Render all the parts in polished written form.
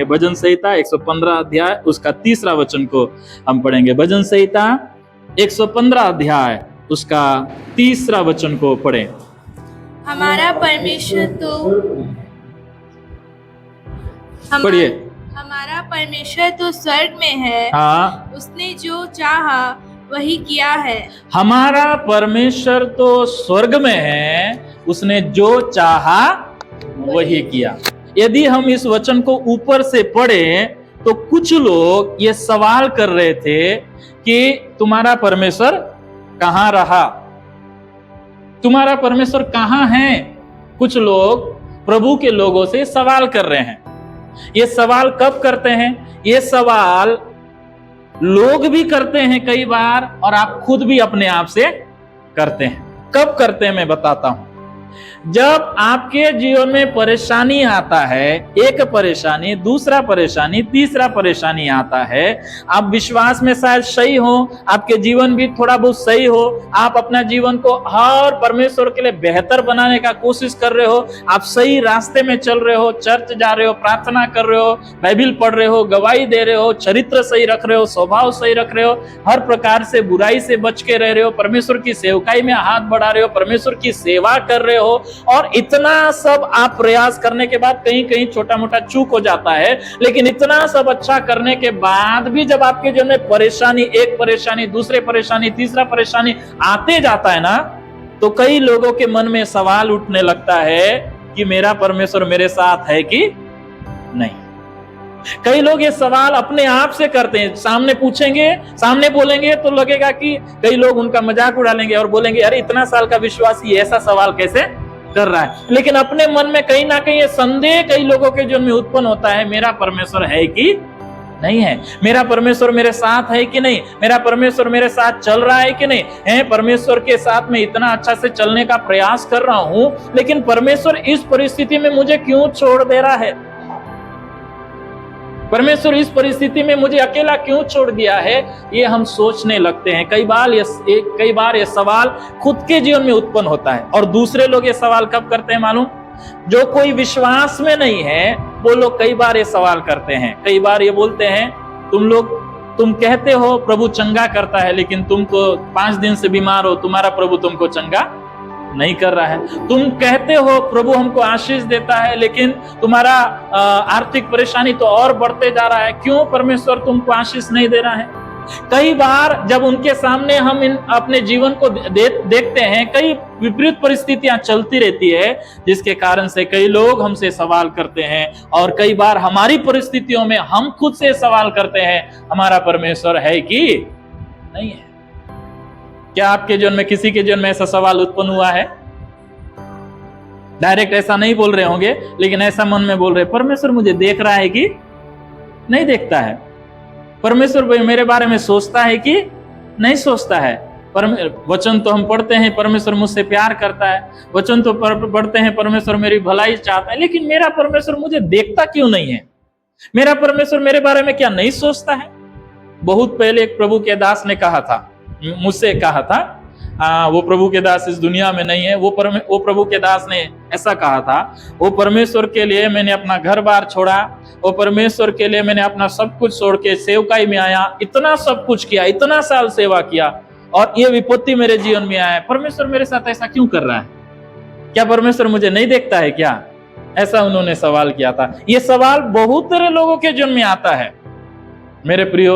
भजन संहिता 115 अध्याय उसका 3 वचन को हम पढ़ेंगे। भजन संहिता 115 अध्याय उसका 3 वचन को पढ़ें। हमारा परमेश्वर तो पढ़िए। हमारा परमेश्वर तो स्वर्ग में है, हाँ, उसने जो चाहा वही किया है। हमारा परमेश्वर तो स्वर्ग में है, उसने जो चाहा वही किया। यदि हम इस वचन को ऊपर से पढ़ें तो कुछ लोग ये सवाल कर रहे थे कि तुम्हारा परमेश्वर कहाँ रहा, तुम्हारा परमेश्वर कहाँ है। कुछ लोग प्रभु के लोगों से सवाल कर रहे हैं। ये सवाल कब करते हैं? ये सवाल लोग भी करते हैं कई बार, और आप खुद भी अपने आप से करते हैं। कब करते हैं मैं बताता हूं। जब आपके जीवन में परेशानी आता है, एक परेशानी, दूसरा परेशानी, तीसरा परेशानी आता है, आप विश्वास में शायद सही हो, आपके जीवन भी थोड़ा बहुत सही हो, आप अपना जीवन को और परमेश्वर के लिए बेहतर बनाने का कोशिश कर रहे हो, आप सही रास्ते में चल रहे हो, चर्च जा रहे हो, प्रार्थना कर रहे हो, बाइबिल पढ़ रहे हो, गवाही दे रहे हो, चरित्र सही रख रहे हो, स्वभाव सही रख रहे हो, हर प्रकार से बुराई से बच के रह रहे हो, परमेश्वर की सेवकाई में हाथ बढ़ा रहे हो, परमेश्वर की सेवा कर रहे हो, और इतना सब आप प्रयास करने के बाद कहीं कहीं छोटा मोटा चूक हो जाता है, लेकिन इतना सब अच्छा करने के बाद भी जब आपके जीवन में परेशानी, एक परेशानी, दूसरे परेशानी, तीसरा परेशानी आते जाता है ना, तो कई लोगों के मन में सवाल उठने लगता है कि मेरा परमेश्वर मेरे साथ है कि नहीं। कई लोग ये सवाल अपने आप से करते हैं। सामने पूछेंगे, सामने बोलेंगे तो लगेगा कि कई लोग उनका मजाक उड़ा लेंगे और बोलेंगे अरे इतना साल का विश्वासी ऐसा सवाल कैसे कर रहा है। लेकिन अपने मन में कहीं ना कहीं ये संदेह कई लोगों के जीवन में उत्पन्न होता है, मेरा परमेश्वर है कि नहीं है, मेरा परमेश्वर मेरे साथ है कि नहीं, मेरा परमेश्वर मेरे साथ चल रहा है कि नहीं है। परमेश्वर के साथ मैं इतना अच्छा से चलने का प्रयास कर रहा हूं, लेकिन परमेश्वर इस परिस्थिति में मुझे क्यों छोड़ दे रहा है, परमेश्वर इस परिस्थिति में मुझे अकेला क्यों छोड़ दिया है। ये हम सोचने लगते हैं। कई बार ये सवाल खुद के जीवन में उत्पन्न होता है। और दूसरे लोग ये सवाल कब करते हैं मालूम? जो कोई विश्वास में नहीं है वो लोग कई बार ये सवाल करते हैं। कई बार ये बोलते हैं तुम कहते हो प्रभु चंगा करता है, लेकिन तुमको 5 दिन से बीमार हो, तुम्हारा प्रभु तुमको चंगा नहीं कर रहा है। तुम कहते हो प्रभु हमको आशीष देता है, लेकिन तुम्हारा आर्थिक परेशानी तो और बढ़ते जा रहा है। क्यों परमेश्वर तुमको आशीष नहीं दे रहा है? कई बार जब उनके सामने हम अपने जीवन को देखते हैं, कई विपरीत परिस्थितियां चलती रहती है, जिसके कारण से कई लोग हमसे सवाल करते हैं। और कई बार हमारी परिस्थितियों में हम खुद से सवाल करते हैं हमारा परमेश्वर है कि नहीं है। क्या आपके जीवन में, किसी के जीवन में ऐसा सवाल उत्पन्न हुआ है? डायरेक्ट ऐसा नहीं बोल रहे होंगे, लेकिन ऐसा मन में बोल रहे, परमेश्वर मुझे देख रहा है कि नहीं देखता है, परमेश्वर मेरे बारे में सोचता है कि नहीं सोचता है। वचन तो हम पढ़ते हैं परमेश्वर मुझसे प्यार करता है, वचन तो पढ़ते हैं परमेश्वर मेरी भलाई चाहता है, लेकिन मेरा परमेश्वर मुझे देखता क्यों नहीं है? मेरा परमेश्वर मेरे बारे में क्या नहीं सोचता है? बहुत पहले एक प्रभु के दास ने कहा था, मुझसे कहा था, वो प्रभु के दास इस दुनिया में नहीं है, वो प्रभु के दास ने ऐसा कहा था, वो परमेश्वर के लिए मैंने अपना घर बार छोड़ा, वो परमेश्वर के लिए मैंने अपना सब कुछ छोड़ के सेवकाई में आया, इतना सब कुछ किया, इतना साल सेवा किया, और ये विपत्ति मेरे जीवन में आया। परमेश्वर मेरे साथ ऐसा क्यों कर रहा है? क्या परमेश्वर मुझे नहीं देखता है क्या? ऐसा उन्होंने सवाल किया था। ये सवाल बहुत सारे लोगों के जीवन में आता है। मेरे प्रियो,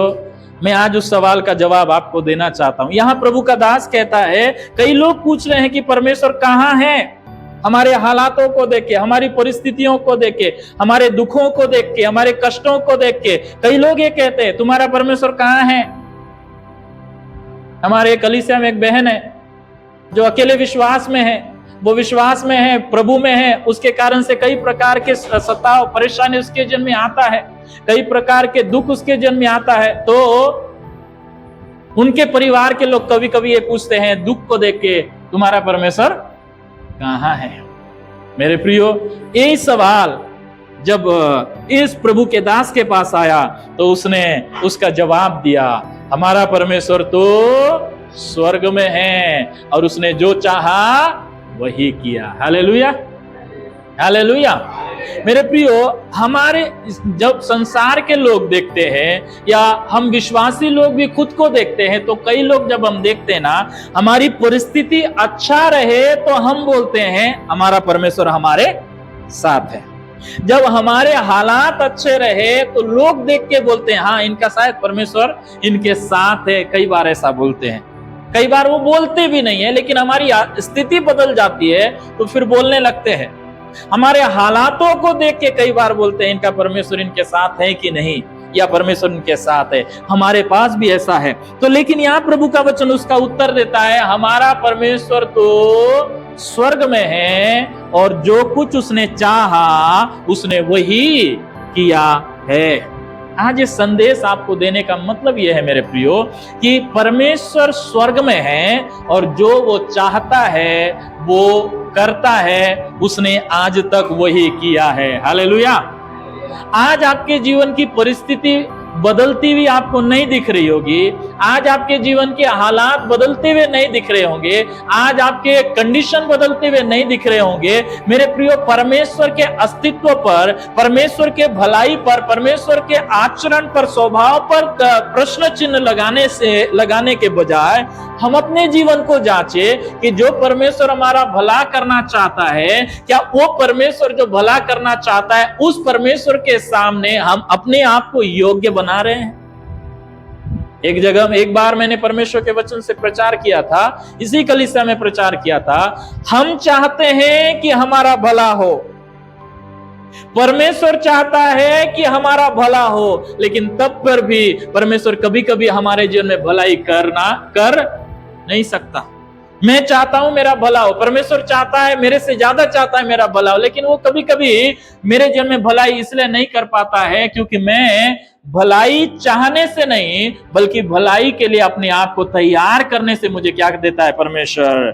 मैं आज उस सवाल का जवाब आपको देना चाहता हूं। यहां प्रभु का दास कहता है, कई लोग पूछ रहे हैं कि परमेश्वर कहां है? हमारे हालातों को देख के, हमारी परिस्थितियों को देख के, हमारे दुखों को देख के, हमारे कष्टों को देख के कई लोग ये कहते हैं तुम्हारा परमेश्वर कहां है? हमारे कलीसिया में एक बहन है जो अकेले विश्वास में है, वो विश्वास में है, प्रभु में है, उसके कारण से कई प्रकार के सताव, परेशानी उसके जीवन में आता है, कई प्रकार के दुख उसके जीवन में आता है। तो उनके परिवार के लोग कभी कभी ये पूछते हैं दुख को देख के, तुम्हारा परमेश्वर कहां है? मेरे प्रियो, यही सवाल जब इस प्रभु के दास के पास आया तो उसने उसका जवाब दिया, हमारा परमेश्वर तो स्वर्ग में है और उसने जो चाहा वही किया। Hallelujah, hallelujah. मेरे प्रियो, हमारे जब संसार के लोग देखते हैं या हम विश्वासी लोग भी खुद को देखते हैं, तो कई लोग जब हम देखते हैं ना, हमारी परिस्थिति अच्छा रहे तो हम बोलते हैं हमारा परमेश्वर हमारे साथ है। जब हमारे हालात अच्छे रहे तो लोग देख के बोलते हैं हाँ, इनका शायद परमेश्वर इनके साथ है। कई बार ऐसा बोलते हैं, कई बार वो बोलते भी नहीं है, लेकिन हमारी स्थिति बदल जाती है तो फिर बोलने लगते हैं। हमारे हालातों को देख के कई बार बोलते हैं इनका परमेश्वर इनके साथ है कि नहीं, या परमेश्वर इनके साथ है। हमारे पास भी ऐसा है। तो लेकिन यहाँ प्रभु का वचन उसका उत्तर देता है, हमारा परमेश्वर तो स्वर्ग में है और जो कुछ उसने चाहा उसने वही किया है। आज ये संदेश आपको देने का मतलब यह है मेरे प्रियो, कि परमेश्वर स्वर्ग में है और जो वो चाहता है वो करता है, उसने आज तक वही किया है। हालेलुया। आज आपके जीवन की परिस्थिति बदलती हुई आपको नहीं दिख रही होगी, आज आपके जीवन के हालात बदलते हुए नहीं दिख रहे होंगे, आज आपके कंडीशन बदलते हुए नहीं दिख रहे होंगे। मेरे प्रियो, परमेश्वर के अस्तित्व पर, परमेश्वर के भलाई पर, परमेश्वर के आचरण पर, स्वभाव पर प्रश्न चिन्ह लगाने के बजाय हम अपने जीवन को जांचे कि जो परमेश्वर हमारा भला करना चाहता है, क्या वो परमेश्वर जो भला करना चाहता है, उस परमेश्वर के सामने हम अपने आप को योग्य बना रहे हैं। एक बार मैंने परमेश्वर के वचन से प्रचार किया था, इसी कलीसिया में प्रचार किया था। हम चाहते हैं कि हमारा भला हो, परमेश्वर चाहता है कि हमारा भला हो, लेकिन तब पर भी परमेश्वर कभी कभी हमारे जीवन में भलाई कर नहीं सकता। मैं चाहता हूं मेरा भला हो, परमेश्वर चाहता है, मेरे से ज्यादा चाहता है मेरा भला हो, लेकिन वो कभी कभी मेरे जीवन में भलाई इसलिए नहीं कर पाता है क्योंकि मैं भलाई चाहने से नहीं, बल्कि भलाई के लिए अपने आप को तैयार करने से मुझे क्या देता है, परमेश्वर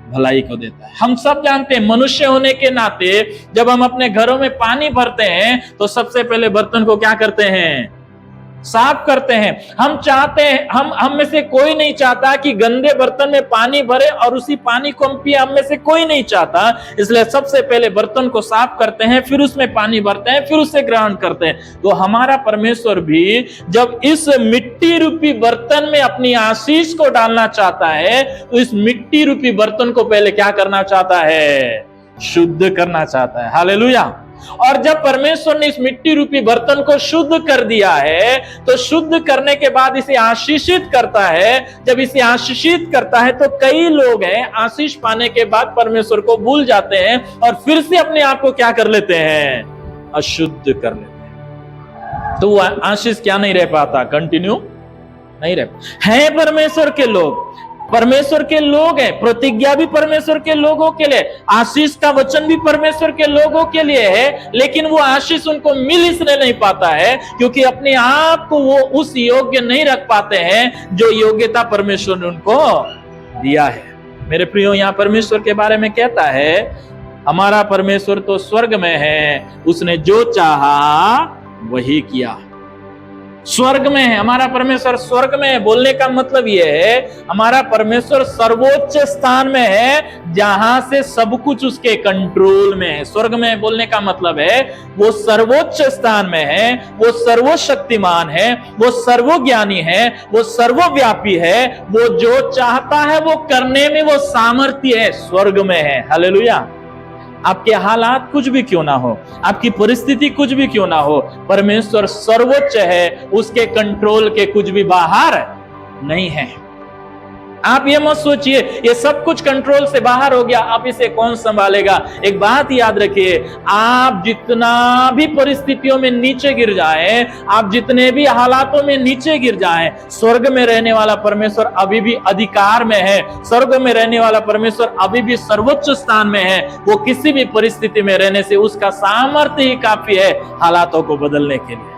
भलाई को देता है। हम सब जानते हैं, मनुष्य होने के नाते जब हम अपने घरों में पानी भरते हैं तो सबसे पहले बर्तन को क्या करते हैं, साफ करते हैं। हम चाहते हैं, हम में से कोई नहीं चाहता कि गंदे बर्तन में पानी भरे और उसी पानी को हम पिए, हम में से कोई नहीं चाहता। इसलिए सबसे पहले बर्तन को साफ करते हैं, फिर उसमें पानी भरते हैं, फिर उसे ग्रहण करते हैं। तो हमारा परमेश्वर भी जब इस मिट्टी रूपी बर्तन में अपनी आशीष को डालना चाहता है, तो इस मिट्टी रूपी बर्तन को पहले क्या करना चाहता है, शुद्ध करना चाहता है। हालेलुया। और जब परमेश्वर ने इस मिट्टी रूपी बर्तन को शुद्ध कर दिया है, तो शुद्ध करने के बाद इसे आशीषित करता है। जब इसे आशीषित करता है तो कई लोग हैं, आशीष पाने के बाद परमेश्वर को भूल जाते हैं और फिर से अपने आप को क्या कर लेते हैं, अशुद्ध कर लेते हैं। तो वो आशीष क्या नहीं रह पाता, कंटिन्यू नहीं रह है। परमेश्वर के लोग परमेश्वर के लोग हैं, प्रतिज्ञा भी परमेश्वर के लोगों के लिए, आशीष का वचन भी परमेश्वर के लोगों के लिए है, लेकिन वो आशीष उनको मिल इसलिए नहीं पाता है क्योंकि अपने आप को वो उस योग्य नहीं रख पाते हैं जो योग्यता परमेश्वर ने उनको दिया है। मेरे प्रियो, यहाँ परमेश्वर के बारे में कहता है, हमारा परमेश्वर तो स्वर्ग में है, उसने जो चाहा वही किया। स्वर्ग में है, हमारा परमेश्वर स्वर्ग में है। बोलने का मतलब यह है, हमारा परमेश्वर सर्वोच्च स्थान में है जहां से सब कुछ उसके कंट्रोल में है। स्वर्ग में बोलने का मतलब है वो सर्वोच्च स्थान में है, वो सर्वशक्तिमान है, वो सर्वज्ञानी है, वो सर्वव्यापी है, वो जो चाहता है वो करने में वो सामर्थ्य है, स्वर्ग में है। हालेलुया। आपके हालात कुछ भी क्यों ना हो, आपकी परिस्थिति कुछ भी क्यों ना हो, परमेश्वर सर्वोच्च है, उसके कंट्रोल के कुछ भी बाहर नहीं है। आप ये मत सोचिए ये सब कुछ कंट्रोल से बाहर हो गया, आप इसे कौन संभालेगा। एक बात याद रखिए, आप जितना भी परिस्थितियों में नीचे गिर जाएं, आप जितने भी हालातों में नीचे गिर जाएं, स्वर्ग में रहने वाला परमेश्वर अभी भी अधिकार में है। स्वर्ग में रहने वाला परमेश्वर अभी भी सर्वोच्च स्थान में है। वो किसी भी परिस्थिति में रहने से उसका सामर्थ्य ही काफी है हालातों को बदलने के लिए।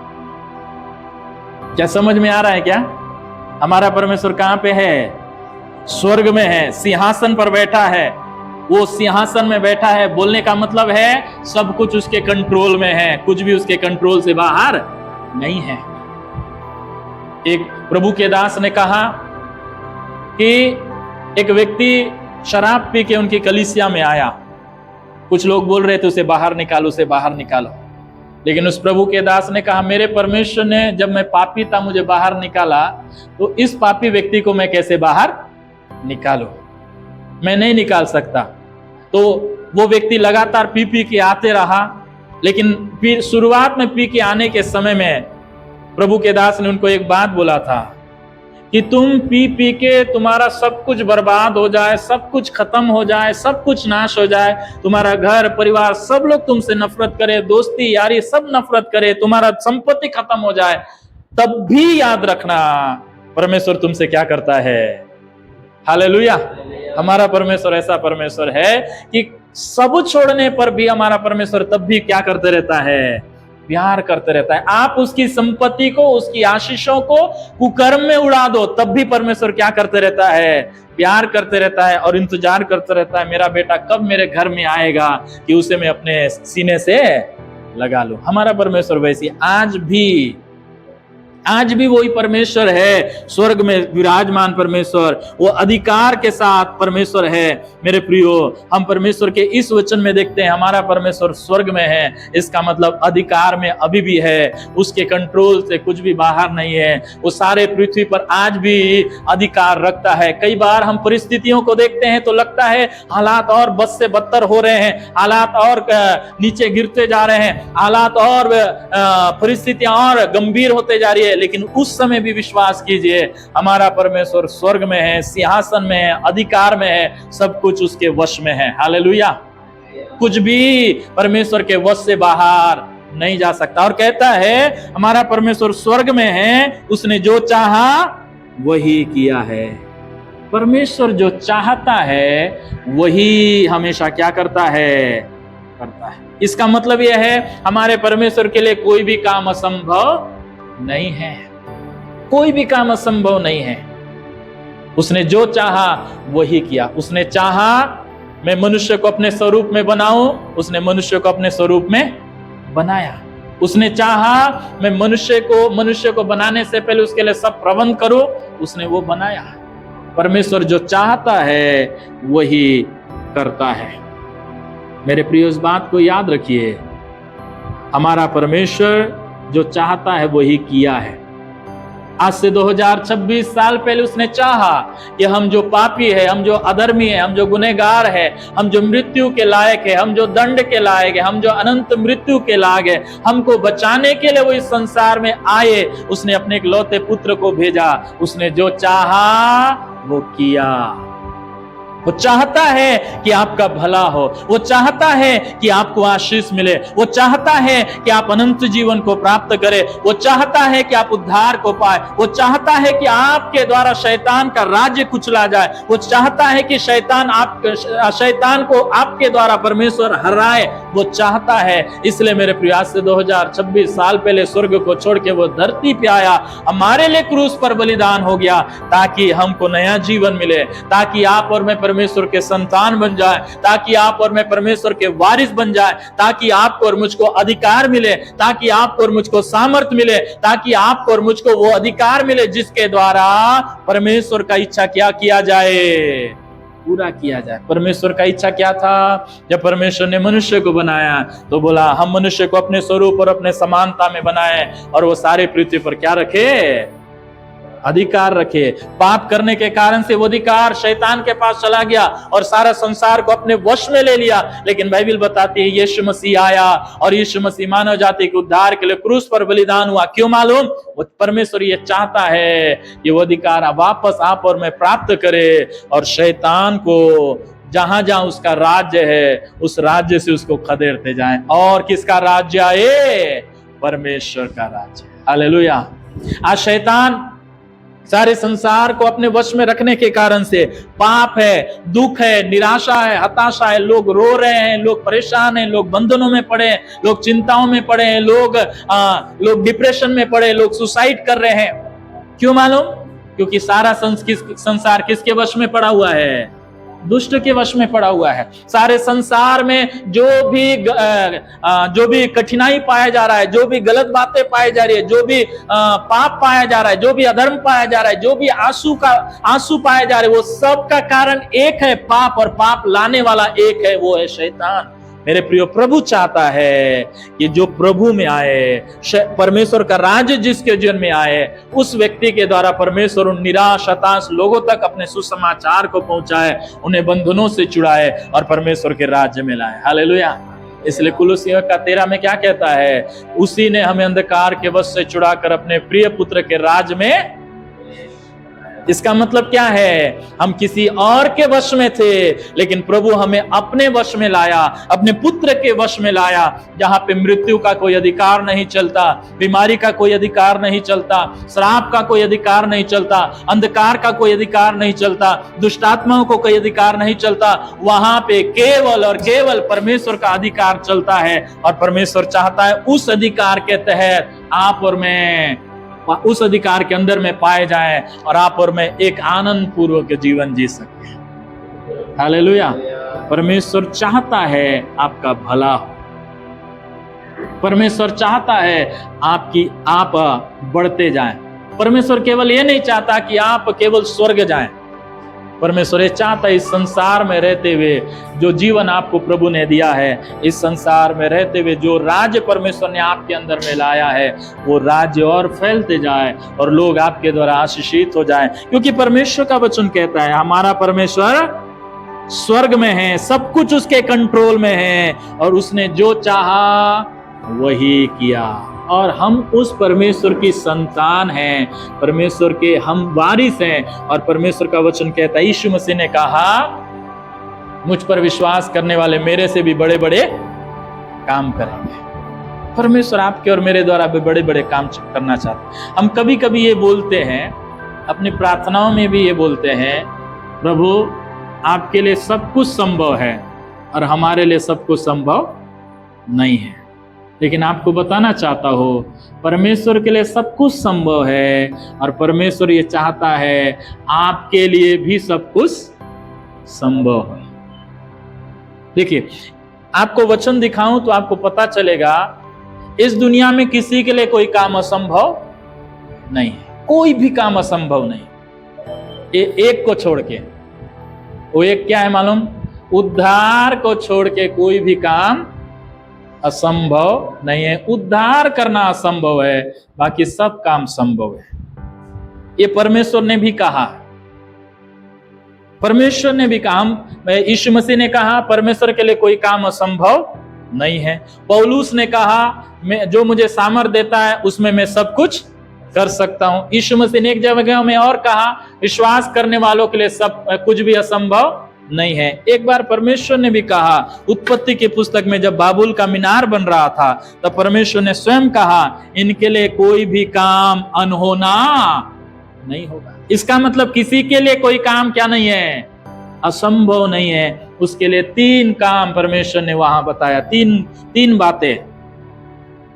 क्या समझ में आ रहा है क्या? हमारा परमेश्वर कहां पे है? स्वर्ग में है, सिंहासन पर बैठा है। वो सिंहासन में बैठा है, बोलने का मतलब है सब कुछ उसके कंट्रोल में है, कुछ भी उसके कंट्रोल से बाहर नहीं है। एक प्रभु के दास ने कहा कि एक व्यक्ति शराब पी के उनकी कलीसिया में आया कुछ लोग बोल रहे थे उसे बाहर निकालो, उसे बाहर निकालो, लेकिन उस प्रभु के दास ने कहा मेरे परमेश्वर ने जब मैं पापी था मुझे बाहर निकाला, तो इस पापी व्यक्ति को मैं कैसे बाहर निकालूं? मैं नहीं निकाल सकता। तो वो व्यक्ति लगातार पी के आते रहा, लेकिन फिर शुरुआत में पी के आने के समय में प्रभु के दास ने उनको एक बात बोला था कि तुम पी के तुम्हारा सब कुछ बर्बाद हो जाए, सब कुछ खत्म हो जाए, सब कुछ नाश हो जाए, तुम्हारा घर परिवार सब लोग तुमसे नफरत करे, दोस्ती यारी सब नफरत करे, तुम्हारा संपत्ति खत्म हो जाए, तब भी याद रखना परमेश्वर तुमसे क्या करता है। हालेलुया। हमारा परमेश्वर ऐसा परमेश्वर है कि सब छोड़ने पर भी हमारा परमेश्वर तब भी क्या करते रहता है, प्यार करते रहता है। आप उसकी संपत्ति को, उसकी आशीषों को कुकर्म में उड़ा दो, तब भी परमेश्वर क्या करते रहता है, प्यार करते रहता है और इंतजार करते रहता है मेरा बेटा कब मेरे घर में आएगा कि उसे मैं अपने सीने से लगा लूं। हमारा परमेश्वर वैसी आज भी वही परमेश्वर है, स्वर्ग में विराजमान परमेश्वर, वो अधिकार के साथ परमेश्वर है। मेरे प्रियो, हम परमेश्वर के इस वचन में देखते हैं हमारा परमेश्वर स्वर्ग में है, इसका मतलब अधिकार में अभी भी है, उसके कंट्रोल से कुछ भी बाहर नहीं है। वो सारे पृथ्वी पर आज भी अधिकार रखता है। कई बार हम परिस्थितियों को देखते हैं तो लगता है हालात और बद से बदतर हो रहे हैं, हालात और नीचे गिरते जा रहे हैं, हालात और परिस्थितियां और गंभीर होते जा रही है, लेकिन उस समय भी विश्वास कीजिए हमारा परमेश्वर स्वर्ग में है, सिंहासन में है, अधिकार में है, सब कुछ उसके वश में है। हालेलुया। कुछ भी परमेश्वर के वश से बाहर नहीं जा सकता। और कहता है हमारा परमेश्वर स्वर्ग में है, उसने जो चाहा वही किया है। परमेश्वर जो चाहता है वही हमेशा क्या करता है, करता है। इसका मतलब यह है हमारे परमेश्वर के लिए कोई भी काम असंभव नहीं है, कोई भी काम असंभव नहीं है। उसने जो चाहा वही किया। उसने चाहा मैं मनुष्य को अपने स्वरूप में बनाऊं, उसने मनुष्य को अपने स्वरूप में बनाया। उसने चाहा मैं मनुष्य को बनाने से पहले उसके लिए सब प्रबंध करूं, उसने वो बनाया। परमेश्वर जो चाहता है वही करता है। मेरे प्रिय, इस बात को याद रखिए, हमारा परमेश्वर जो चाहता है वही किया है। आज से 2026 साल पहले उसने चाहा कि हम जो पापी है, हम जो अधर्मी है, हम जो गुनहगार है, हम जो मृत्यु के लायक है, हम जो दंड के लायक है, हम जो अनंत मृत्यु के लायक है, हमको बचाने के लिए वो इस संसार में आए। उसने अपने इकलौते पुत्र को भेजा। उसने जो चाहा वो किया। वो चाहता है कि आपका भला हो, वो चाहता है कि आपको आशीष मिले, वो चाहता है कि आप अनंत जीवन को प्राप्त करें, वो चाहता है कि आप उद्धार को पाए, वो चाहता है कि आपके द्वारा शैतान का राज्य कुचला जाए, वो चाहता है कि शैतान को आपके द्वारा परमेश्वर हराए, वो चाहता है। इसलिए मेरे प्रिय, से 2026 साल पहले स्वर्ग को छोड़ के वो धरती पे आया, हमारे लिए क्रूस पर बलिदान हो गया, ताकि हमको नया जीवन मिले, ताकि आप और मैं परमेश्वर के संतान बन जाए, ताकि आप और मैं परमेश्वर के वारिस बन जाए, ताकि आपको और मुझको अधिकार मिले, ताकि आपको और मुझको सामर्थ्य मिले, ताकि आपको और मुझको वो अधिकार मिले जिसके द्वारा परमेश्वर का इच्छा क्या किया जाए, पूरा किया जाए। परमेश्वर का इच्छा क्या था? जब परमेश्वर ने मनुष्य को बनाया तो बोला हम मनुष्य को अपने स्वरूप और अपने समानता में बनाए और वो सारे पृथ्वी पर क्या रखे? अधिकार रखे। पाप करने के कारण से वो अधिकार शैतान के पास चला गया और सारा संसार को अपने वश में ले लिया। लेकिन बाइबल बताती है यीशु मसीह आया और यीशु मसीह मानव जाति के उद्धार के लिए क्रूस पर बलिदान हुआ। क्यों मालूम? वो परमेश्वर ये चाहता है कि वो अधिकार वापस आप और मैं प्राप्त करे और शैतान को जहां जहां उसका राज्य है उस राज्य से उसको खदेड़ते जाएं। और किसका राज्य आए? परमेश्वर का राज्य। हालेलुया। आज शैतान सारे संसार को अपने वश में रखने के कारण से पाप है, दुख है, निराशा है, हताशा है, लोग रो रहे हैं, लोग परेशान हैं, लोग बंधनों में पड़े हैं, लोग चिंताओं में पड़े हैं, लोग डिप्रेशन में पड़े, लोग सुसाइड कर रहे हैं। क्यों मालूम? क्योंकि सारा संसार किसके वश में पड़ा हुआ है? दुष्ट के वश में पड़ा हुआ है। सारे संसार में जो भी कठिनाई पाया जा रहा है, जो भी गलत बातें पाई जा रही है, जो भी पाप पाया जा रहा है, जो भी अधर्म पाया जा रहा है, जो भी आंसू पाया जा रहा है, वो सब का कारण एक है, पाप। और पाप लाने वाला एक है, वो है शैतान। मेरे प्रियो, प्रभु चाहता है कि जो प्रभु में आए, परमेश्वर का राज्य जिसके जीवन में आए, उस व्यक्ति के द्वारा परमेश्वर उन निराश हताश लोगों तक अपने सुसमाचार को पहुंचाए, उन्हें बंधनों से छुड़ाए और परमेश्वर के राज्य में लाए। हालेलुया। इसलिए कुलुसियों का 13 में क्या कहता है? उसी ने हमें अंधकार के वश से छुड़ाकर अपने प्रिय पुत्र के राज में। इसका मतलब क्या है? हम किसी और के वश में थे, लेकिन प्रभु हमें अपने वश में लाया, अपने पुत्र के वश में लाया, जहां पे मृत्यु का कोई अधिकार नहीं चलता, बीमारी का कोई अधिकार नहीं चलता, श्राप का कोई अधिकार नहीं चलता, अंधकार का कोई अधिकार नहीं चलता, दुष्टात्माओं को कोई अधिकार नहीं चलता। वहां पे केवल और केवल परमेश्वर का अधिकार चलता है, और परमेश्वर चाहता है उस अधिकार के तहत आप और मैं उस अधिकार के अंदर में पाए जाएं, और आप और मैं एक आनंद पूर्वक जीवन जी सकें। हालेलुया। परमेश्वर चाहता है आपका भला हो, परमेश्वर चाहता है आप बढ़ते जाएं। परमेश्वर केवल ये नहीं चाहता कि आप केवल स्वर्ग जाएं, परमेश्वर ये चाहता है इस संसार में रहते हुए जो जीवन आपको प्रभु ने दिया है, इस संसार में रहते हुए जो राज्य परमेश्वर ने आपके अंदर में लाया है, वो राज्य और फैलते जाए और लोग आपके द्वारा आशीषित हो जाए। क्योंकि परमेश्वर का वचन कहता है हमारा परमेश्वर स्वर्ग में है, सब कुछ उसके कंट्रोल में है, और उसने जो चाहा वही किया। और हम उस परमेश्वर की संतान हैं, परमेश्वर के हम वारिस हैं। और परमेश्वर का वचन कहता है, यीशु मसीह ने कहा, मुझ पर विश्वास करने वाले मेरे से भी बड़े बड़े काम करेंगे। परमेश्वर आपके और मेरे द्वारा भी बड़े बड़े काम करना चाहते हैं। हम कभी कभी ये बोलते हैं, अपनी प्रार्थनाओं में भी ये बोलते हैं, प्रभु आपके लिए सब कुछ संभव है और हमारे लिए सब कुछ संभव नहीं है। लेकिन आपको बताना चाहता हो, परमेश्वर के लिए सब कुछ संभव है, और परमेश्वर ये चाहता है आपके लिए भी सब कुछ संभव है। देखिए, आपको वचन दिखाऊं तो आपको पता चलेगा, इस दुनिया में किसी के लिए कोई काम असंभव नहीं है, कोई भी काम असंभव नहीं। एक को छोड़ के, वो एक क्या है मालूम? उद्धार को छोड़ के कोई भी काम असंभव नहीं है। उद्धार करना असंभव है, बाकी सब काम संभव है। ये परमेश्वर ने भी कहा, परमेश्वर ने भी कहा, यीशु मसीह ने कहा परमेश्वर के लिए कोई काम असंभव नहीं है। पौलुस ने कहा, मैं जो मुझे सामर्थ देता है उसमें मैं सब कुछ कर सकता हूं। यीशु मसीह ने एक जगह में और कहा, विश्वास करने वालों के लिए सब कुछ भी असंभव नहीं है। एक बार परमेश्वर ने भी कहा, उत्पत्ति की पुस्तक में जब बाबुल का मीनार बन रहा था, तब परमेश्वर ने स्वयं कहा, इनके लिए कोई भी काम अनहोना नहीं होगा। इसका मतलब किसी के लिए कोई काम क्या नहीं है? असंभव नहीं है। उसके लिए 3 काम परमेश्वर ने वहां बताया, तीन बातें,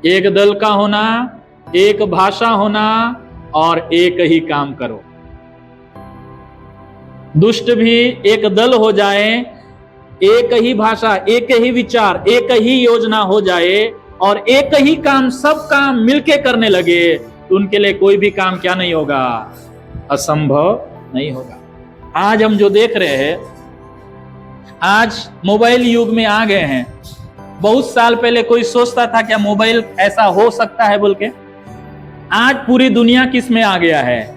एक दल का होना, एक भाषा होना, और एक ही काम करो। दुष्ट भी एक दल हो जाए, एक ही भाषा, एक ही विचार, एक ही योजना हो जाए, और एक ही काम, सब काम मिलके करने लगे, तो उनके लिए कोई भी काम क्या नहीं होगा? असंभव नहीं होगा। आज हम जो देख रहे हैं, आज मोबाइल युग में आ गए हैं। बहुत साल पहले कोई सोचता था क्या मोबाइल ऐसा हो सकता है बोल के? आज पूरी दुनिया किस में आ गया है?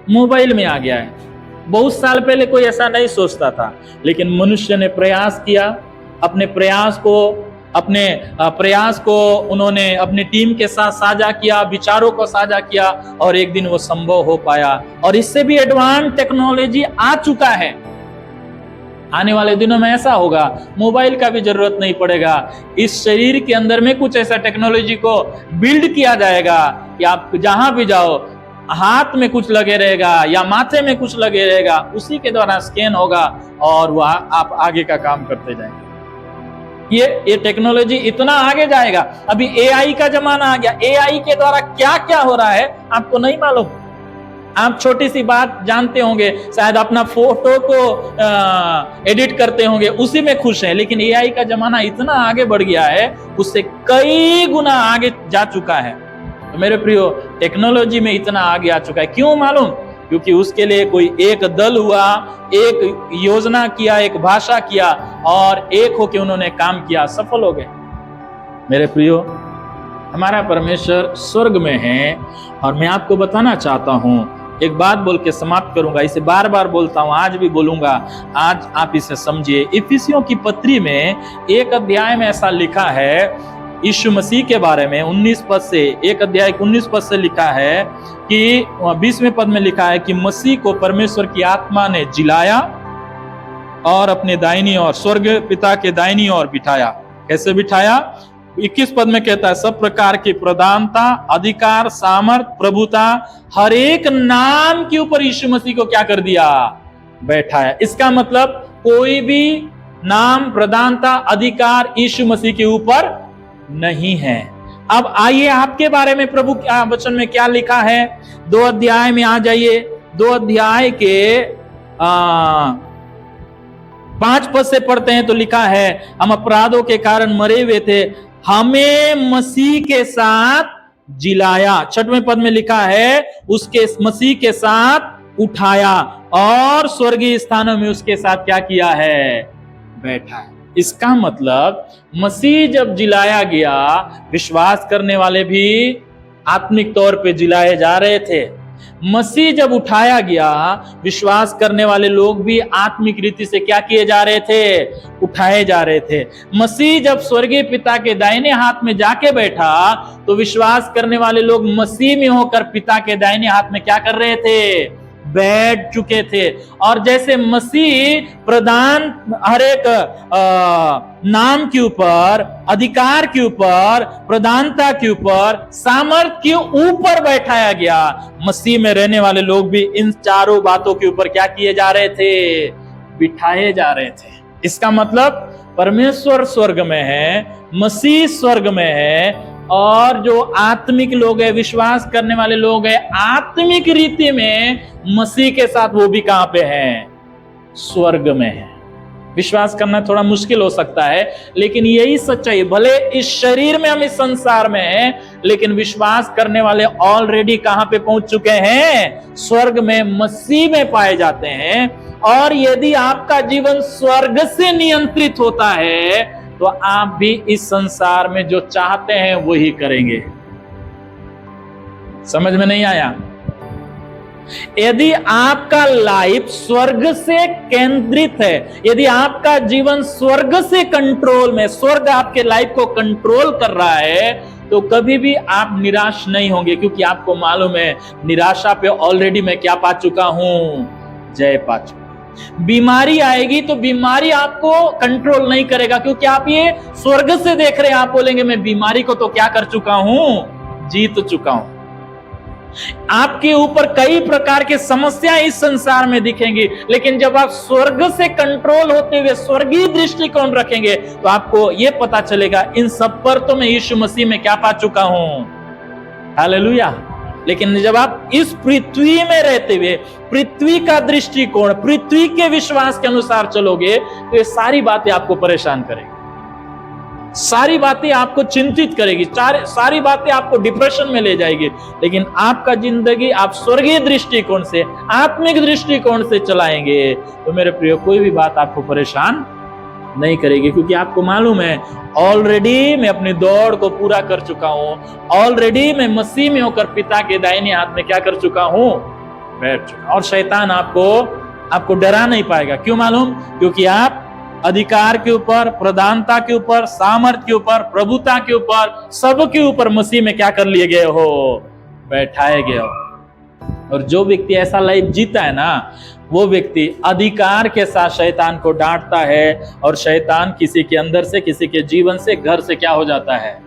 मोबाइल में आ गया है। बहुत साल पहले कोई ऐसा नहीं सोचता था, लेकिन मनुष्य ने प्रयास किया, अपने प्रयास को उन्होंने अपनी टीम के साथ साझा किया, विचारों को साझा किया, और एक दिन वो संभव हो पाया। और इससे भी एडवांस टेक्नोलॉजी आ चुका है। आने वाले दिनों में ऐसा होगा, मोबाइल का भी जरूरत नहीं पड़ेगा। इस शरीर के अंदर में कुछ ऐसा टेक्नोलॉजी को बिल्ड किया जाएगा कि आप जहां भी जाओ, हाथ में कुछ लगे रहेगा या माथे में कुछ लगे रहेगा, उसी के द्वारा स्कैन होगा और वह आप आगे का काम करते जाएंगे। ये टेक्नोलॉजी इतना आगे जाएगा। अभी एआई का जमाना आ गया। एआई के द्वारा क्या क्या हो रहा है आपको नहीं मालूम। आप छोटी सी बात जानते होंगे, शायद अपना फोटो को एडिट करते होंगे, उसी में खुश हैं, लेकिन एआई का जमाना इतना आगे बढ़ गया है, उससे कई गुना आगे जा चुका है। तो मेरे प्रियो, टेक्नोलॉजी में इतना आगे आ चुका है। क्यों मालूम? क्योंकि उसके लिए कोई एक दल हुआ, एक योजना किया, एक भाषा किया और एक होके उन्होंने काम किया, सफल हो गए। मेरे प्रियो, हमारा परमेश्वर स्वर्ग में है और मैं आपको बताना चाहता हूं, एक बात बोल के समाप्त करूंगा, इसे बार बार बोलता हूं, आज भी बोलूंगा, आज आप इसे समझिए। इफिसियों की पत्री में एक अध्याय में ऐसा लिखा है यीशु मसीह के बारे में, 19 पद से, एक अध्याय 19 पद से लिखा है कि 20वें पद में लिखा है कि मसीह को परमेश्वर की आत्मा ने जिलाया और अपने दाहिनी ओर, स्वर्ग पिता के दाहिनी ओर बिठाया। कैसे बिठाया? 21 पद में कहता है, सब प्रकार की प्रधानता, अधिकार, सामर्थ, प्रभुता, हर एक नाम के ऊपर यीशु मसीह को क्या कर दिया? बैठाया। इसका मतलब कोई भी नाम, प्रधानता, अधिकार यीशु मसीह के ऊपर नहीं है। अब आइए आपके बारे में प्रभु क्या वचन में क्या लिखा है, 2 अध्याय में आ जाइए। 2 अध्याय के 5 पद से पढ़ते हैं तो लिखा है, हम अपराधों के कारण मरे हुए थे, हमें मसीह के साथ जिलाया। 6वें पद में लिखा है, उसके मसीह के साथ उठाया और स्वर्गीय स्थानों में उसके साथ क्या किया है? बैठा है। इसका मतलब मसीह जब जिलाया गया, विश्वास करने वाले भी आत्मिक तौर पे जिलाए जा रहे थे। मसीह जब उठाया गया, विश्वास करने वाले लोग भी आत्मिक रीति से क्या किए जा रहे थे? उठाए जा रहे थे। मसीह जब स्वर्गीय पिता के दाहिने हाथ में जाके बैठा तो विश्वास करने वाले लोग मसीह में होकर पिता के दाहिने हाथ में क्या कर रहे थे? बैठ चुके थे। और जैसे मसीह प्रधान हर एक नाम के ऊपर, अधिकार के ऊपर, प्रधानता के ऊपर, सामर्थ के ऊपर बैठाया गया, मसीह में रहने वाले लोग भी इन चारों बातों के ऊपर क्या किए जा रहे थे? बिठाए जा रहे थे। इसका मतलब परमेश्वर स्वर्ग में है, मसीह स्वर्ग में है और जो आत्मिक लोग है, विश्वास करने वाले लोग है, आत्मिक रीति में मसीह के साथ वो भी कहां पे हैं? स्वर्ग में है। विश्वास करना थोड़ा मुश्किल हो सकता है, लेकिन यही सच्चाई। भले इस शरीर में हम इस संसार में हैं, लेकिन विश्वास करने वाले ऑलरेडी कहां पे पहुंच चुके हैं? स्वर्ग में, मसीह में पाए जाते हैं। और यदि आपका जीवन स्वर्ग से नियंत्रित होता है तो आप भी इस संसार में जो चाहते हैं वही करेंगे। समझ में नहीं आया? यदि आपका लाइफ स्वर्ग से केंद्रित है, यदि आपका जीवन स्वर्ग से कंट्रोल में, स्वर्ग आपके लाइफ को कंट्रोल कर रहा है, तो कभी भी आप निराश नहीं होंगे, क्योंकि आपको मालूम है निराशा पे ऑलरेडी मैं क्या पा चुका हूं? जय पा चुका। बीमारी आएगी तो बीमारी आपको कंट्रोल नहीं करेगा, क्योंकि आप ये स्वर्ग से देख रहे हैं। आप बोलेंगे मैं बीमारी को तो क्या कर चुका हूं? जीत चुका हूं। आपके ऊपर कई प्रकार के समस्या इस संसार में दिखेंगी, लेकिन जब आप स्वर्ग से कंट्रोल होते हुए स्वर्गीय दृष्टिकोण रखेंगे तो आपको यह पता चलेगा इन सब पर तो मैं यीशु मसीह में क्या पा चुका हूं। हालेलुया। लेकिन जब आप इस पृथ्वी में रहते हुए पृथ्वी का दृष्टिकोण, पृथ्वी के विश्वास के अनुसार चलोगे तो ये सारी बातें आपको परेशान करेगी, सारी बातें आपको चिंतित करेगी, सारी बातें आपको डिप्रेशन में ले जाएगी। लेकिन आपका जिंदगी आप स्वर्गीय दृष्टिकोण से, आत्मिक दृष्टिकोण से चलाएंगे तो मेरे प्रियो कोई भी बात आपको परेशान नहीं करेगी, क्योंकि आपको मालूम है ऑलरेडी मैं अपनी दौड़ को पूरा कर चुका हूं, ऑलरेडी मैं मसीह में होकर पिता के दाहिने हाथ में क्या कर चुका हूं? बैठ चुका। और शैतान आपको डरा नहीं पाएगा। क्यों मालूम? क्योंकि आप अधिकार के ऊपर, प्रधानता के ऊपर, सामर्थ के ऊपर, प्रभुता के ऊपर, सब के ऊपर मसीह में क्या कर लिए गए हो? बैठाए गए हो। और जो व्यक्ति ऐसा लाइफ जीता है ना, वो व्यक्ति अधिकार के साथ शैतान को डांटता है, और शैतान किसी के अंदर से, किसी के जीवन से, घर से क्या हो जाता है?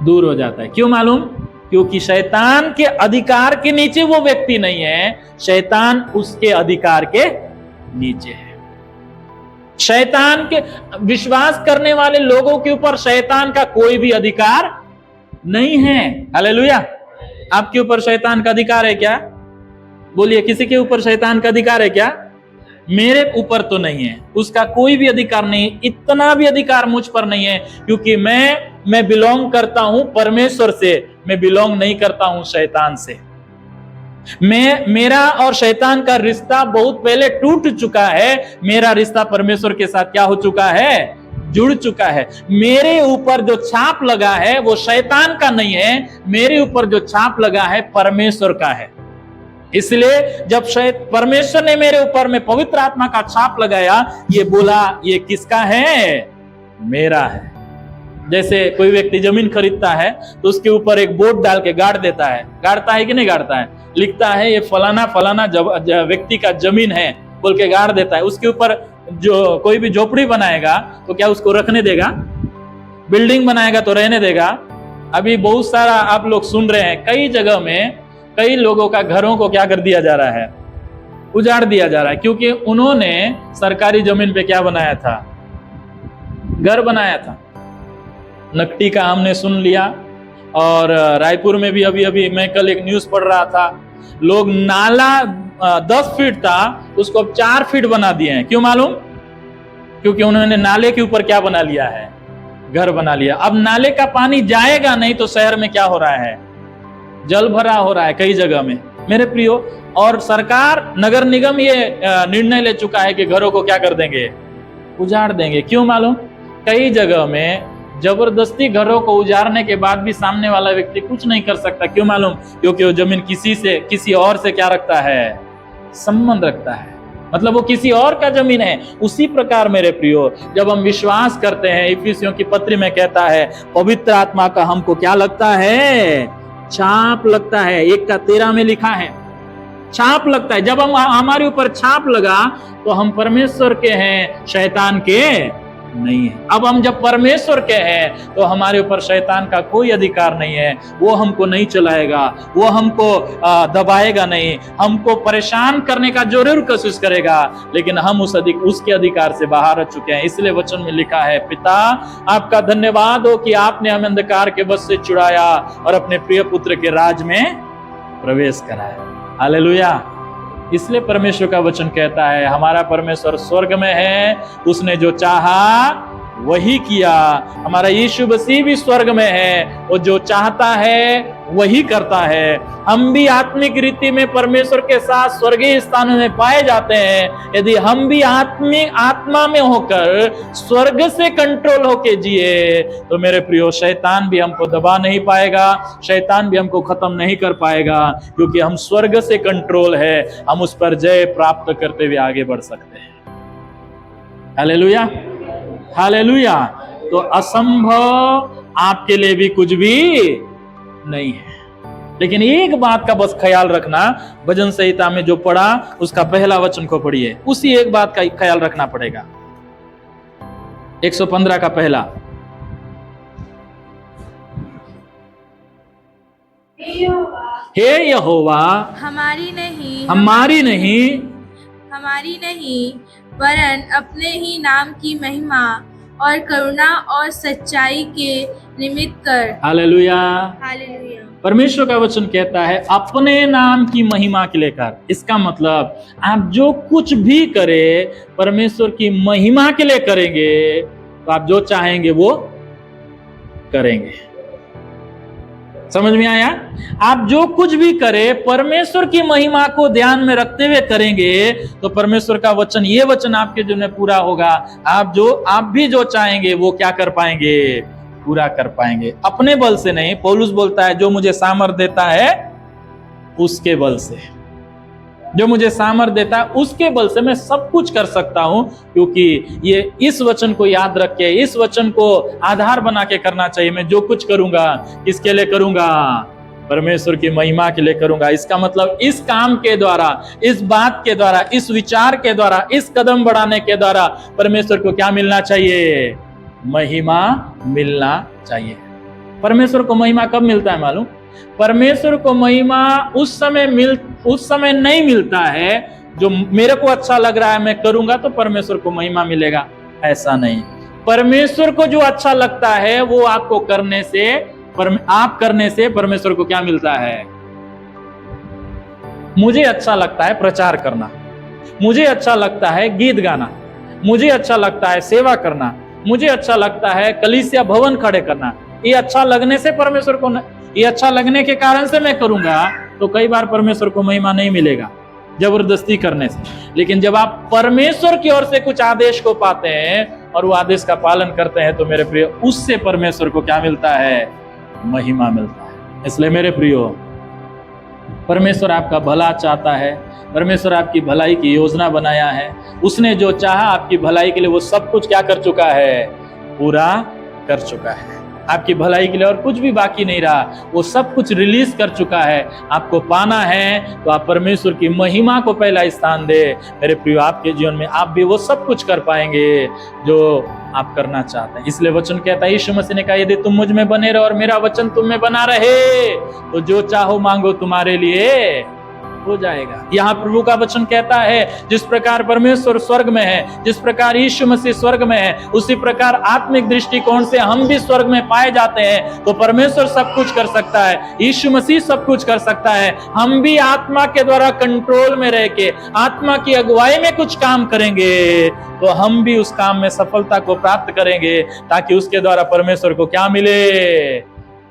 दूर हो जाता है। क्यों मालूम? क्योंकि शैतान के अधिकार के नीचे वो व्यक्ति नहीं है, शैतान उसके अधिकार के नीचे है। शैतान के विश्वास करने वाले लोगों के ऊपर शैतान का कोई भी अधिकार नहीं है। हालेलुया। आपके ऊपर शैतान का अधिकार है क्या? बोलिए, किसी के ऊपर शैतान का अधिकार है क्या? मेरे ऊपर तो नहीं है, उसका कोई भी अधिकार नहीं। इतना भी अधिकार मुझ पर नहीं है, क्योंकि मैं बिलोंग करता हूं परमेश्वर से, मैं बिलोंग नहीं करता हूं शैतान से। मेरा और शैतान का रिश्ता बहुत पहले टूट चुका है। मेरा रिश्ता परमेश्वर के साथ क्या हो चुका है? जुड़ चुका है। मेरे ऊपर जो छाप लगा है वो शैतान का नहीं है, मेरे ऊपर जो छाप लगा है परमेश्वर का है। इसलिए जब परमेश्वर ने मेरे ऊपर में पवित्र आत्मा का छाप लगाया, ये बोला ये किसका है? मेरा है। जैसे कोई व्यक्ति जमीन खरीदता है तो उसके ऊपर एक बोर्ड डाल के गाड़ देता है, गाड़ता है कि नहीं गाड़ता है? लिखता है ये फलाना फलाना व्यक्ति का जमीन है बोल के गाड़ देता है। उसके ऊपर जो कोई भी झोपड़ी बनाएगा तो क्या उसको रखने देगा? बिल्डिंग बनाएगा तो रहने देगा? अभी बहुत सारा आप लोग सुन रहे हैं, कई जगह में कई लोगों का घरों को क्या कर दिया जा रहा है? उजाड़ दिया जा रहा है, क्योंकि उन्होंने सरकारी जमीन पे क्या बनाया था? घर बनाया था। नकटी का हमने सुन लिया। और रायपुर में भी अभी मैं कल एक न्यूज पढ़ रहा था, लोग नाला 10 फीट था उसको अब 4 फीट बना दिए हैं। क्यों मालूम? क्योंकि उन्होंने नाले के ऊपर क्या बना लिया है? घर बना लिया। अब नाले का पानी जाएगा नहीं तो शहर में क्या हो रहा है? जल भरा हो रहा है कई जगह में मेरे प्रियो। और सरकार, नगर निगम ये निर्णय ले चुका है कि घरों को क्या कर देंगे? उजाड़ देंगे। क्यों मालूम? कई जगह में जबरदस्ती घरों को उजाड़ने के बाद भी सामने वाला व्यक्ति कुछ नहीं कर सकता। क्यों मालूम? क्योंकि वो जमीन किसी और से क्या रखता है? संबंध रखता है, मतलब वो किसी और का जमीन है। उसी प्रकार मेरे प्रियो, जब हम विश्वास करते हैं, इफिसियों की पत्री में कहता है पवित्र आत्मा का हमको क्या लगता है? छाप लगता है। 1:13 में लिखा है छाप लगता है। जब हम हमारे ऊपर छाप लगा तो हम परमेश्वर के हैं, शैतान के नहीं है। अब हम जब परमेश्वर के हैं तो हमारे ऊपर शैतान का कोई अधिकार नहीं है। वो हमको नहीं चलाएगा, वो हमको दबाएगा नहीं, हमको परेशान करने का जरूर कोशिश करेगा, लेकिन हम उसके अधिकार से बाहर आ चुके हैं। इसलिए वचन में लिखा है, पिता आपका धन्यवाद हो कि आपने हमें अंधकार के बस से छुड़ाया और अपने प्रिय पुत्र के राज में प्रवेश कराया। हालेलुया। इसलिए परमेश्वर का वचन कहता है हमारा परमेश्वर स्वर्ग में है, उसने जो चाहा वही किया। हमारा यीशु मसीह भी स्वर्ग में है, वो जो चाहता है वही करता है। हम भी आत्मिक रीति में परमेश्वर के साथ स्वर्गीय स्थानों में पाए जाते हैं। यदि हम भी आत्मा में होकर स्वर्ग से कंट्रोल होके जिए तो मेरे प्रियो, शैतान भी हमको दबा नहीं पाएगा, शैतान भी हमको खत्म नहीं कर पाएगा, क्योंकि हम स्वर्ग से कंट्रोल है। हम उस पर जय प्राप्त करते हुए आगे बढ़ सकते हैं। Hallelujah, hallelujah. तो असंभव आपके लिए भी कुछ भी नहीं है। लेकिन एक बात का बस ख्याल रखना, भजन संहिता में जो पढ़ा उसका पहला वचन को पढ़िए, उसी एक बात का ख्याल रखना पड़ेगा। 115 का पहला, हे यहोवा हमारी नहीं वरन अपने ही नाम की महिमा और करुणा और सच्चाई के निमित्त कर। Hallelujah, hallelujah. परमेश्वर का वचन कहता है अपने नाम की महिमा के लिए कर। इसका मतलब आप जो कुछ भी करें परमेश्वर की महिमा के लिए करेंगे तो आप जो चाहेंगे वो करेंगे। समझ में आया? आप जो कुछ भी करें परमेश्वर की महिमा को ध्यान में रखते हुए करेंगे तो परमेश्वर का वचन, ये वचन आपके जीवन में पूरा होगा। आप भी जो चाहेंगे वो क्या कर पाएंगे? पूरा कर पाएंगे। अपने बल से नहीं, पौलुस बोलता है जो मुझे सामर्थ देता है उसके बल से, जो मुझे सामर्थ देता है उसके बल से मैं सब कुछ कर सकता हूं। क्योंकि ये इस वचन को याद रख के, इस वचन को आधार बना के करना चाहिए। मैं जो कुछ करूंगा किसके लिए करूंगा? परमेश्वर की महिमा के लिए करूंगा। इसका मतलब इस काम के द्वारा, इस बात के द्वारा, इस विचार के द्वारा, इस कदम बढ़ाने के द्वारा परमेश्वर को क्या मिलना चाहिए? महिमा मिलना चाहिए। परमेश्वर को महिमा कब मिलता है मालूम? परमेश्वर को महिमा उस समय नहीं मिलता है जो मेरे को अच्छा लग रहा है मैं करूंगा तो परमेश्वर को महिमा मिलेगा, ऐसा नहीं। परमेश्वर को जो अच्छा लगता है वो आपको करने से, आप करने से परमेश्वर को क्या मिलता है? मुझे अच्छा लगता है प्रचार करना, मुझे अच्छा लगता है गीत गाना, मुझे अच्छा लगता है सेवा करना, मुझे अच्छा लगता है कलीसिया भवन खड़े करना। ये अच्छा लगने से परमेश्वर को, ये अच्छा लगने के कारण से मैं करूंगा, तो कई बार परमेश्वर को महिमा नहीं मिलेगा जबरदस्ती करने से। लेकिन जब आप परमेश्वर की ओर से कुछ आदेश को पाते हैं और वो आदेश का पालन करते हैं, तो मेरे प्रियो उससे परमेश्वर को क्या मिलता है? महिमा मिलता है। इसलिए मेरे प्रियो, परमेश्वर आपका भला चाहता है, परमेश्वर आपकी भलाई की योजना बनाया है। उसने जो चाहा आपकी भलाई के लिए वो सब कुछ क्या कर चुका है? पूरा कर चुका है। आपकी भलाई के लिए और कुछ भी बाकी नहीं रहा, वो सब कुछ रिलीज कर चुका है। आपको पाना है तो आप परमेश्वर की महिमा को पहला स्थान दे। मेरे प्रियो, आपके जीवन में आप भी वो सब कुछ कर पाएंगे जो आप करना चाहते हैं। इसलिए वचन कहता है, यीशु मसीह ने कहा, यदि तुम मुझ में बने रहो और मेरा वचन तुम में बना रहे तो जो चाहो मांगो तुम्हारे लिए हो जाएगा। यहाँ प्रभु का वचन कहता है, जिस प्रकार परमेश्वर स्वर्ग में है, जिस प्रकार यीशु मसीह स्वर्ग में है, उसी प्रकार आत्मिक दृष्टिकोण से हम भी स्वर्ग में पाए जाते हैं। तो परमेश्वर सब कुछ कर सकता है, यीशु मसीह सब कुछ कर सकता है। हम भी आत्मा के द्वारा कंट्रोल में रह के आत्मा की अगुवाई में कुछ काम करेंगे तो हम भी उस काम में सफलता को प्राप्त करेंगे, ताकि उसके द्वारा परमेश्वर को क्या मिले?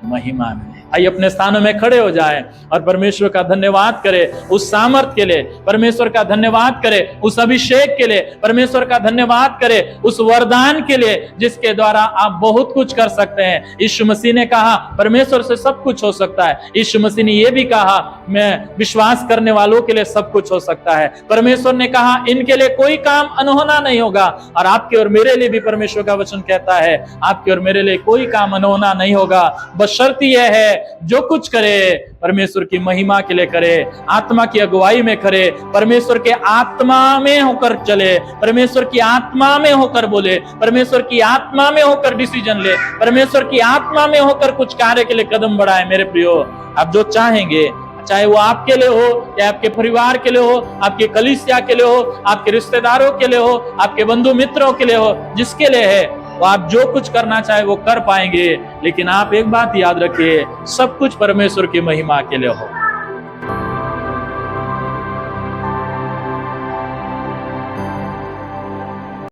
महिमा मिले। आइए अपने स्थानों में खड़े हो जाएं और परमेश्वर का धन्यवाद करें उस सामर्थ के लिए, परमेश्वर का धन्यवाद करें उस अभिषेक के लिए, परमेश्वर का धन्यवाद करें उस वरदान के लिए जिसके द्वारा आप बहुत कुछ कर सकते हैं। यीशु मसीह ने कहा परमेश्वर से सब कुछ हो सकता है। यीशु मसीह ने यह भी कहा, मैं विश्वास करने वालों के लिए सब कुछ हो सकता है। परमेश्वर ने कहा, इनके लिए कोई काम अनहोना नहीं होगा। और आपके और मेरे लिए भी परमेश्वर का वचन कहता है, आपके और मेरे लिए कोई काम अनहोना नहीं होगा। बशर्ते यह है, जो कुछ करे परमेश्वर की महिमा के लिए करे, आत्मा की अगुवाई में करे, परमेश्वर के आत्मा में होकर चले, परमेश्वर की आत्मा में होकर बोले, परमेश्वर की आत्मा में होकर डिसीजन ले, परमेश्वर की आत्मा में होकर कुछ कार्य के लिए कदम बढ़ाए। मेरे प्रियो, आप जो चाहेंगे, चाहे वो आपके लिए हो या आपके परिवार के लिए हो, आपके कलीसिया के लिए हो, आपके रिश्तेदारों के लिए हो, आपके बंधु मित्रों के लिए हो, जिसके लिए है वो आप जो कुछ करना चाहे वो कर पाएंगे। लेकिन आप एक बात याद रखिए, सब कुछ परमेश्वर की महिमा के लिए हो।